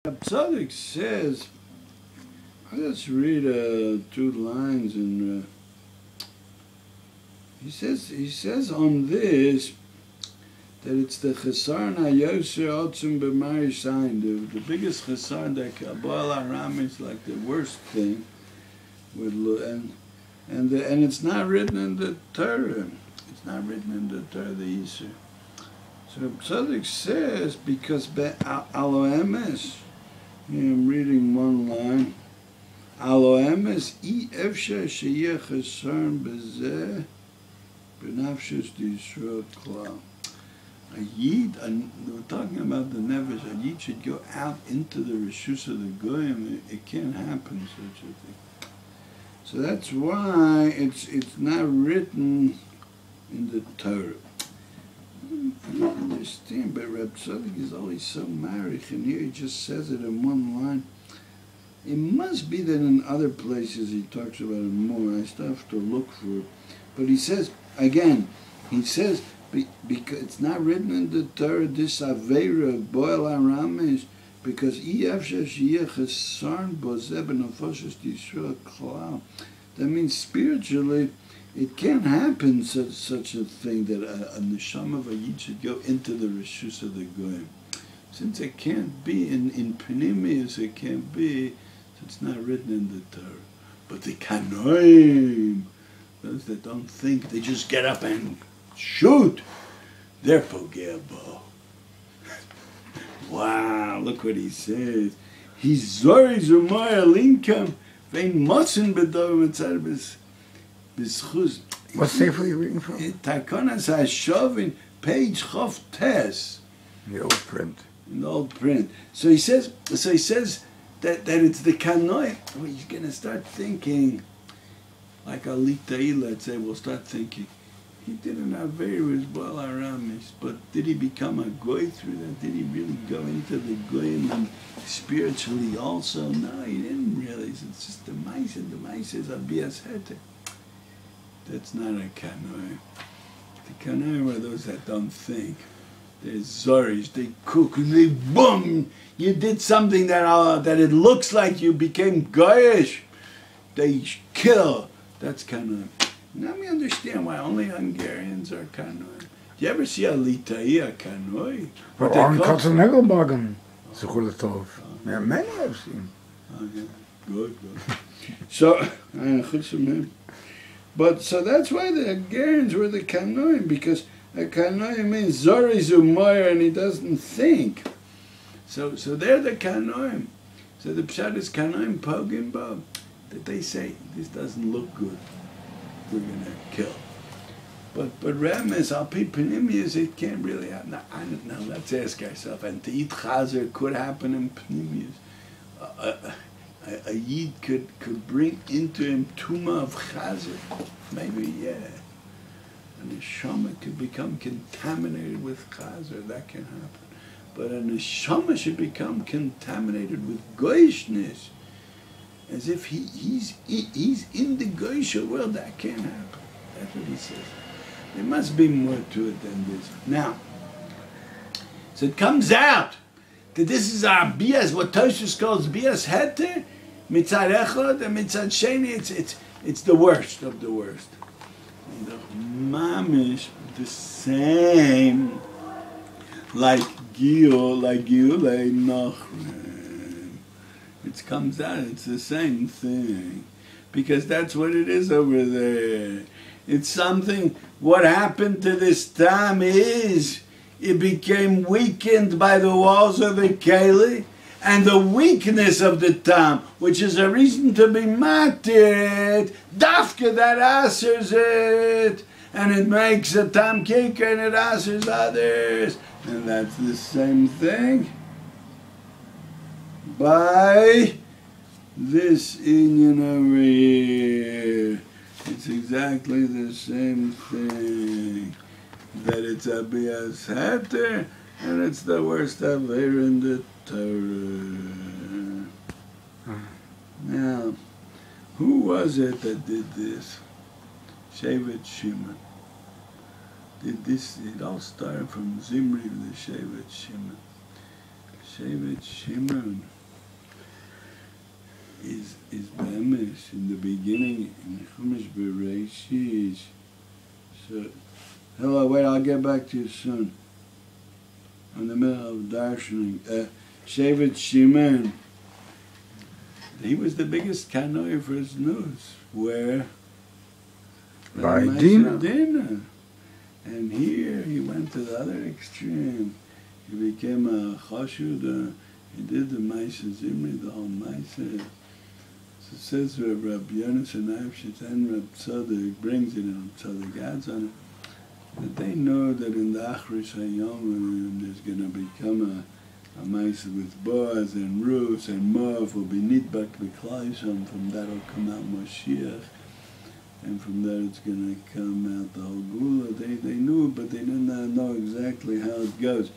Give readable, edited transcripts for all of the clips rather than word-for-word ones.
Tzidok says, I'll just read 2 lines, and he says on this that it's the chesaron hayoser otzum b'mari sign, the biggest chesaron that Kabbalah Aram is like the worst thing, and it's not written in the Torah. It's not written in the Torah, the Yisur. So Tzidok says, because alo emes, I'm reading one line. Alo emes I efshar sheyeh chesaron b'zeh b'nafshus d'Yisrael klal. A yid, we're talking about the nefesh, a yid should go out into the reshus of the goyim. It can't happen, such a thing. So that's why it's not written in the Torah. I don't understand, but Reb Tzidok is always so married, and here he just says it in one line. It must be that in other places he talks about it more. I still have to look for it. But he says, again, because it's not written in the Torah, this Aveira of Boel Aramesh, because that means spiritually, it can't happen such a thing that a neshama of a yid should go into the reshus of the goyim. Since it can't be in Pnimius, it can't be, so it's not written in the Torah. But the kanoim, those that don't think, they just get up and shoot, they're pogea bo. Wow, look what he says. He's zori zumaya linkam vein motzen bedovim etzar b'schuz. What sefer are you reading from? Takonas HaShovin, page Chof Tes. The old print. In the old print. So he says that it's the kanoi. Well, he's going to start thinking, like Alitai, let's say, we'll start thinking, he didn't have Averis Baal Aramis, but did he become a goy through that? Did he really go into the goyim and spiritually also? No, he didn't really. It's just the mice, and the mice is a bias heter. That's not a kanoi. The kanoi are those that don't think. They're zoris, they cook, and they boom! You did something that it looks like you became goyish. They kill. That's kanoi. Now we understand why only Hungarians are kanoi. Do you ever see a litai, a kanoi? Or on Katzeneggelbagen, Zechur Tov. There are many I've seen. Okay, good. So, but so that's why the Hungarians were the kanoim, because a kanoim means zori zumoyer, and he doesn't think. So they're the kanoim. So the pshat is kanoim pogim bo, that they say this doesn't look good, we're gonna kill. But Remes al pi pnimius, it can't really happen. Now let's ask ourselves, and to eat chazer could happen in pnimius. A yid could bring into him tuma of chazer, maybe, yeah. And the neshama could become contaminated with chazer, that can happen. But a neshama should become contaminated with goyishness, as if he's in the goyish world. That can't happen. That's what he says. There must be more to it than this. Now, so it comes out that this is our bias, what Toshus calls bias heter, mitzad echad, and mitzad sheni, it's the worst of the worst. And the mamish, the same, like Giulei Nachrim. It comes out, it's the same thing. Because that's what it is over there. It's something, what happened to this tam is, it became weakened by the walls of the keli, and the weakness of the tam, which is a reason to be matir, dafka that asers it, and it makes a tam kicker and it asers others. And that's the same thing by this inyan over here. It's exactly the same thing. That it's a bias heter, and it's the worst aver in the Torah. Now, who was it that did this? Shevet Shimon. Did this? It all started from Zimri to the Shevet Shimon. Shevet Shimon be'emes in the beginning in Chumash Bereshit. So, hello, wait, I'll get back to you soon. In the middle of darshaning, Shevet Shimon, he was the biggest kanoi for his news. Where? By Dina. And here he went to the other extreme. He became a chashud. He did the Maisa Zimri, the whole Maisa. So it says Rabbi Yonasan Avshit and Rabbi Tzadok brings it and Tzadok adds on it, that they know that in the Achris HaYom there's going to become a Maisa with Boaz and Ruth and Moav will be Nidbak B'Klaisham. From that will come out Moshiach. And from there it's going to come out the whole Gula. They knew, but they did not know exactly how it goes.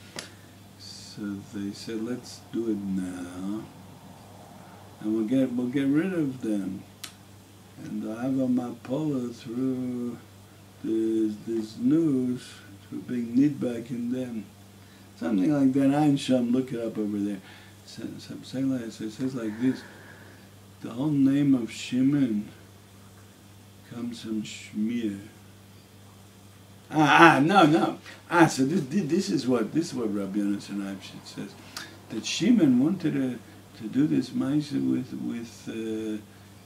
So they said, let's do it now, and we'll get rid of them. And the Ava Mapola through this news, through being nidbak in them. Something like that. Ein Sham, look it up over there. So it says like this, the whole name of Shimon comes from Shmir. No. So this is what Rabbi Yonasan Avshit says, that Shimon wanted to do this ma'aseh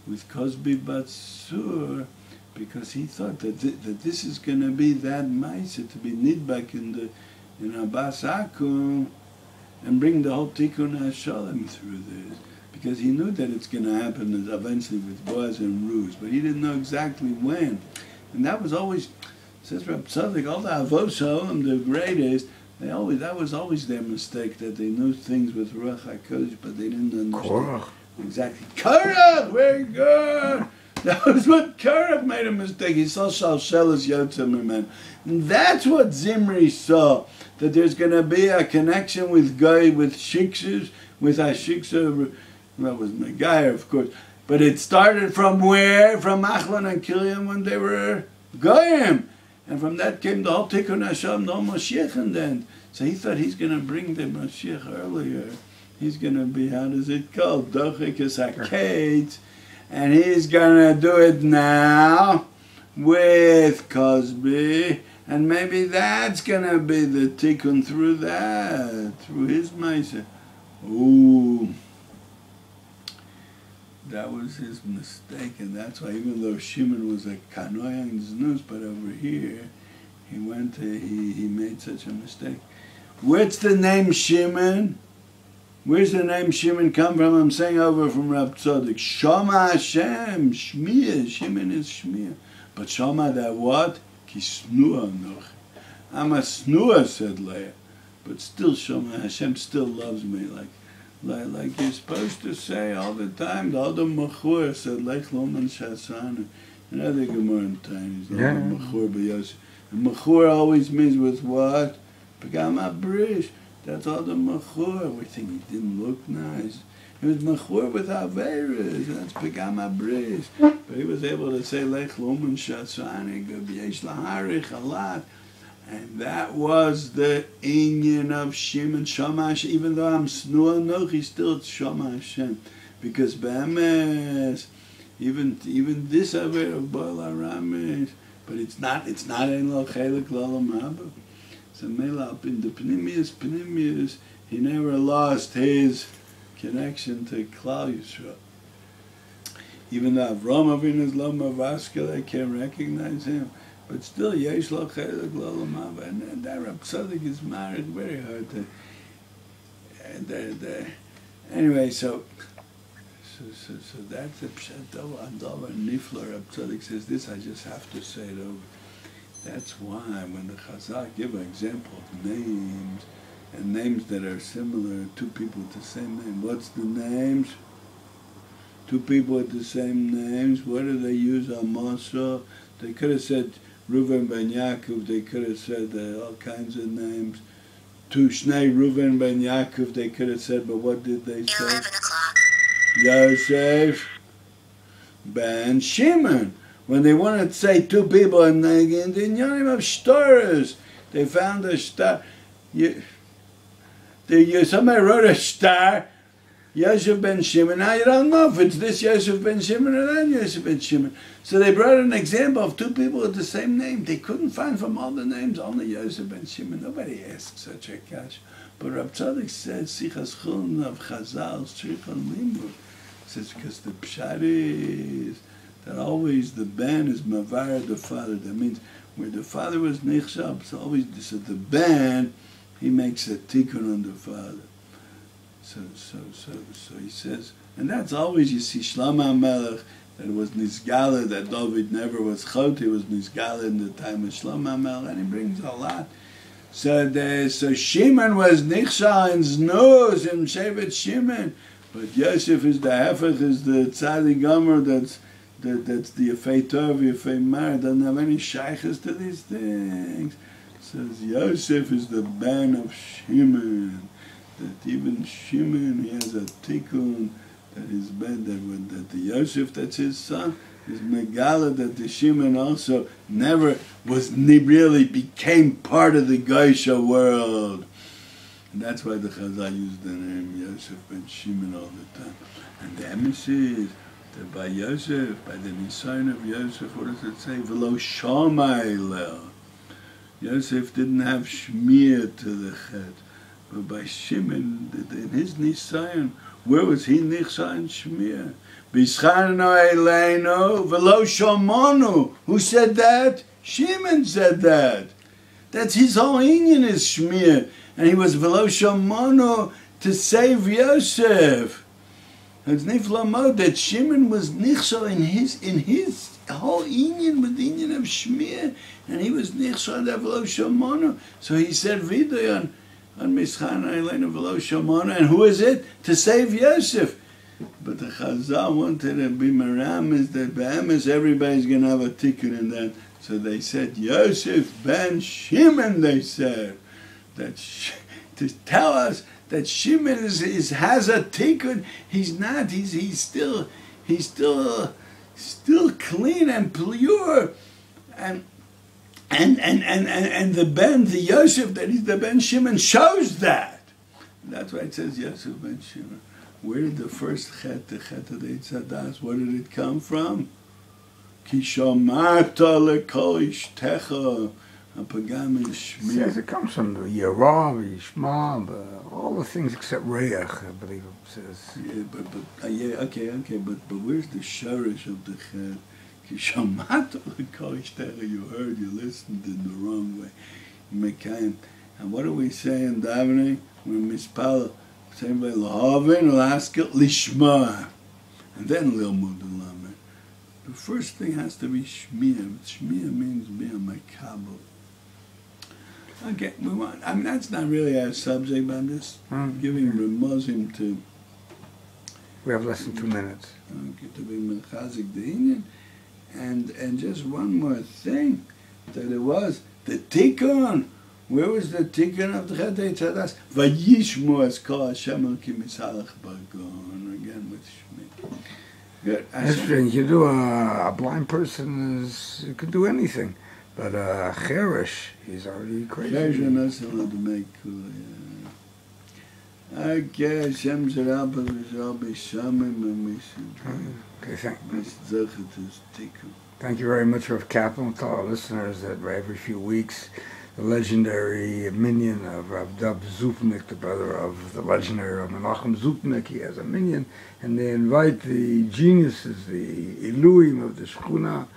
with Cosby Batsur, because he thought that this is going to be that ma'aseh to be nidbak in Abbas Akum and bring the whole Tikkun HaShalom through this, because he knew that it's going to happen eventually with Boaz and Ruth, but he didn't know exactly when. And that was always, says Reb Tzadok, all the Avos Shalom, the greatest, that was always their mistake, that they knew things with Ruach HaKodesh, but they didn't understand. Korach. Exactly. Korach, very good. That was what Korach made a mistake. He saw Shalshelas Yotzim man. And that's what Zimri saw, that there's going to be a connection with goy, with shiksas, with Ashiksa. That was Megaya, of course. But it started from where? From Achlan and Kilian when they were goyim. And from that came the whole Tikkun HaShalom, the whole Mashiach and then. So he thought he's going to bring the Mashiach earlier. He's going to be, how does it go? Dochik is Hakate. And he's going to do it now with Cosby. And maybe that's going to be the Tikkun through that, through his Maisa. Ooh. That was his mistake, and that's why, even though Shimon was a kanoyan znus, but over here, he made such a mistake. Where's the name Shimon? Where's the name Shimon come from? I'm saying over from Rab Tzadok. Shama Hashem, Shmiya, Shimon is Shmiya. But Shama that what? Ki snua noch. I'm a snua, said Leah. But still Shama Hashem still loves me, like you're supposed to say all the time. The Adam Machur said, Lech Loman Shasana. Another Gemara in time. Machur B'Yosef. And Machur always means with what? Pagama Brish. That's Adam Machur. We think he didn't look nice. He was Machur with Averis. That's Pagama Brish. But he was able to say, Lech Loman Shasana. Yesh Laharich a lot. And that was the inyan of Shimon Shama Hashem. Even though I'm Snua Nochi, still it's Shama Hashem. Because Be'emes, even this Aver of Baal Aramis, but it's not in Lo Chelik L'Olam Haba. So Mela up in the Pnimius, he never lost his connection to Klal Yisrael. Even though Avram Avinu's Loma Vaska, they can't recognize him. But still, Yesh Lo Chelik L'Olam Haba, and that Rab Tzadok is married very hard to. Anyway, so that's the Pshat Andava Nifla. Rab Tzadok says this. I just have to say it over. That's why when the Chazal give an example of names and names that are similar, two people with the same name. What's the names? Two people with the same names. What do they use? Amasa. They could have said Reuven ben Yaakov, they could have said all kinds of names. To Shnei Reuven ben Yaakov, they could have said, but what did they say? 11 o'clock. Yosef ben Shimon. When they wanted to say two people in the Inyanim of stars, they found a star. Somebody wrote a star. Yosef ben Shimon. Now you don't know if it's this Yosef ben Shimon or that Yosef ben Shimon. So they brought an example of two people with the same name. They couldn't find from all the names only Yosef ben Shimon. Nobody asked such a kash. But Rab Tzadok says, Sichas Chulun of Chazal, Tzrichon Limud. Says, because the pshat is that always the ben is mavar the father. That means where the father was nichshab, so always so the ben, he makes a tikkun on the father. So he says, and that's always, you see, Shlomo HaMelech, that it was Nizgala, that David never was chot, he was Nizgala in the time of Shlomo HaMelech, and he brings a lot. So Shimon was Nichshah and Znuz in Shevet Shimon, but Yosef is the Hefech, is the Tzadik Gomer, that's the Yefei Tov, Yefei Mar, doesn't have any shaykhs to these things. Says Yosef is the ban of Shimon. That even Shimon, he has a tikkun that is bad, that the Yosef, that's his son, is Megala, that the Shimon also never really became part of the Geisha world. And that's why the Chazal used the name Yosef ben Shimon all the time. And the emissaries is that by Yosef, by the Nisayon of Yosef, what does it say? V'lo Shamai Lel. Yosef didn't have Shmir to the Chet. But by Shimon, in his Nisayon, where was he Nichsa and Shmir? B'scharno Eleinu v'lo Shomonu. Who said that? Shimon said that. That's his whole inyan is Shmir. And he was v'lo Shomonu to save Yosef. It's niflamot that Shimon was Nichsa in his whole inyan with the inyan of Shmir. And he was Nichsa and v'lo Shomonu. So he said Vidoy on Mischan Eileinu v'lo Shomonu, and who is it? To save Yosef. But the Chazal wanted to be maram is that Be'emes everybody's going to have a tikkun in that. So they said Yosef ben Shimon. They said that to tell us that Shimon has a tikkun. He's not. He's still clean and pure and the Yosef, that he's the Ben Shimon, shows that. That's why it says Yosef Ben Shimon. Where did the first chet, the chet of the Eitzadas, where did it come from? Ki shomarta lekol ishtecha hapagam and Shmir. Says it comes from the Yerah, Yishma, all the things except Reach, I believe it says. Yeah, okay, but where's the shorish of the chet? You heard, you listened in the wrong way. And what do we say in davening? When mispal, same way, lahavin, laskel, lishma, and then lilmud lamed. The first thing has to be shmir. Shmir means be a makabel. Okay, we want. I mean, that's not really our subject, but I'm just giving remuzim to. We have less than 2 minutes. Okay, to be mechazik the Indian. And just one more thing, that it was the tikkun. Where was the tikkun of the Chet Eitzadas? Vayishmu es kol Hashem el ki misalach bagon. Again with Shmi. Good. Interesting. You do a blind person can do anything, but cherish, he's already crazy. Cherish doesn't let him make cool. Okay, Hashem zerabah v'zal b'shamim v'mishin. Okay, thank you very much, Rav Kaplan. To our listeners that every few weeks, the legendary minion of Rav Dub Zupnik, the brother of the legendary Rav Menachem Zupnik, he has a minion, and they invite the geniuses, the Eluim of the Shechuna,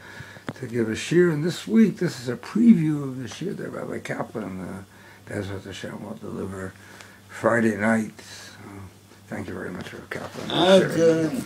to give a shir. And this week, this is a preview of the shir that Rabbi Kaplan, Bezrat Hashem, will deliver Friday night. Thank you very much, Rav Kaplan.